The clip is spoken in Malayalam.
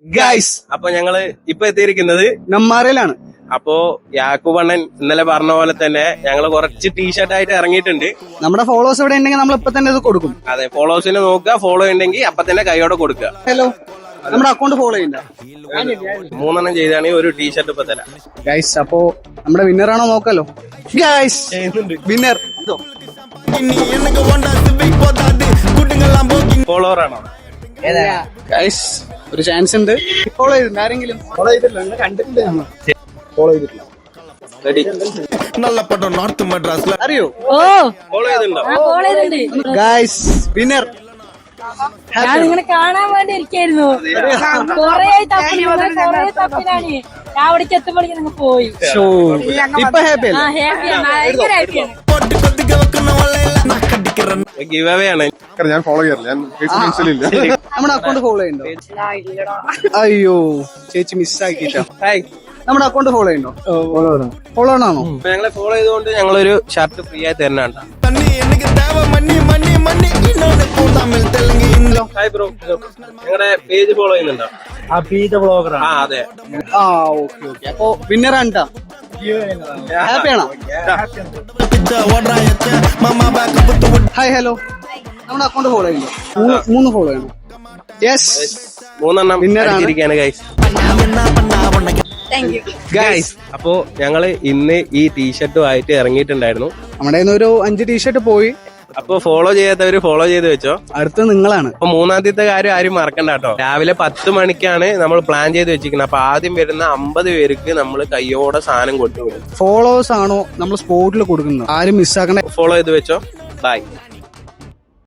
ഗൈസ് അപ്പൊ ഞങ്ങള് ഇപ്പൊ എത്തിയിരിക്കുന്നത് നെന്മാറയിലാണ്. അപ്പോ യാക്കൂബണ്ണൻ ഇന്നലെ പറഞ്ഞ പോലെ തന്നെ ഞങ്ങള് കുറച്ച് ടീഷർട്ട് ആയിട്ട് ഇറങ്ങിയിട്ടുണ്ട്. നമ്മുടെ ഫോളോവേഴ്സ് ഇവിടെ ഉണ്ടെങ്കിൽ നമ്മൾ ഇപ്പൊ തന്നെ ഇത് കൊടുക്കും. അതെ, ഫോളോവേഴ്സിനെ നോക്കുക, ഫോളോ ഉണ്ടെങ്കിൽ അപ്പൊ തന്നെ കൈയോടെ കൊടുക്കുക. ഹലോ, നമ്മുടെ അക്കൗണ്ട് ഫോളോ ചെയ്യണ്ട. 3 ചെയ്താണെങ്കിൽ ഒരു ടീഷർട്ട് ഇപ്പൊ തരാം. ഗൈസ്, അപ്പോ നമ്മുടെ വിന്നർ ആണോ നോക്കാലോ. ഗൈസ്, വിന്നർ ഫോളോവർ ആണോ? ഗൈസ്, ഒരു ചാൻസ് ഉണ്ട്. ഫോളോ ചെയ്തിട്ടുണ്ട് ആരെങ്കിലും? ഫോളോ ചെയ്തിട്ടില്ല, കണ്ടിട്ടില്ല. ഫോളോ ചെയ്തിട്ടില്ല. റെഡി? അറിയോ? ഫോളോ ചെയ്തിട്ടുണ്ടോ? Guys, winner. ഞാൻ നിങ്ങളെ കാണാൻ വേണ്ടി ഇരിക്കായിരുന്നു. കൊറേ തപ്പിലാണ് ഞാൻ അവിടേക്ക് എത്തുമ്പോഴേക്കും നിങ്ങൾ പോയി. ഇപ്പൊ ഹാപ്പി ആ ഹാപ്പിയാണ്, ഭയങ്കര ഹാപ്പിയാണ്. ഗിവ് അവേ ആണ്. ഞാൻ ഫോളോ ചെയ്യാറില്ല, ഞാൻ ഫേസ്ബുക്കിലില്ല. നമ്മുടെ അക്കൗണ്ട് ഫോളോ ചെയ്യണ്ടോ? അയ്യോ, ചേച്ചി മിസ്സാക്കിട്ടോ. ഹായ്, നമ്മുടെ അക്കൗണ്ട് ഫോളോ ചെയ്യണ്ടോ? ഫോളോ ആണോ? ഞങ്ങളെ ഫോളോ ചെയ്തുകൊണ്ട് ഞങ്ങളൊരു ഷർട്ട് ഫ്രീ ആയി തരണ. ഹായ് ബ്രോ, ഞങ്ങളുടെ പേജ് ഫോളോ ചെയ്യുന്നുണ്ടോ? ആ അതെ. ആ, ഓക്കെ ഓക്കെ. അപ്പൊ വിന്നർ ആണ് ട്ടോ. ഹാപ്പിയാണോ? Hi, hello. നമ്മുടെ അക്കൗണ്ട് ഫോളോ ചെയ്യണ്ടോ? 3 ഫോളോ ചെയ്യണം. യെസ്, 3 Winner ആണ്. ഇരിക്കാണ് ഗൈസ്. താങ്ക് യു ഗൈസ്, അപ്പോ ഞങ്ങള് ഇന്ന് ഈ ടീഷർട്ടും ആയിട്ട് ഇറങ്ങിയിട്ടുണ്ടായിരുന്നു. നമ്മുടെ ഒരു 5 ടീഷർട്ട് പോയി. അപ്പൊ ഫോളോ ചെയ്യാത്തവര് ഫോളോ ചെയ്ത് വെച്ചോ. അടുത്ത നിങ്ങളാണ്. അപ്പൊ 3-ാമത്തെ കാര്യം ആരും മറക്കണ്ട കേട്ടോ. രാവിലെ 10 മണിക്കാണ് നമ്മൾ പ്ലാൻ ചെയ്ത് വെച്ചിരിക്കുന്നത്. അപ്പൊ ആദ്യം വരുന്ന 50 പേർക്ക് നമ്മൾ കയ്യോടെ സാധനം കൊണ്ടുവരും. ഫോളോവേഴ്സ് ആണോ നമ്മൾ സ്പോട്ടിൽ കൊടുക്കുന്നത്? ആരും മിസ്സാക്കണേ. ഫോളോ ചെയ്ത് വെച്ചോ. ബൈ.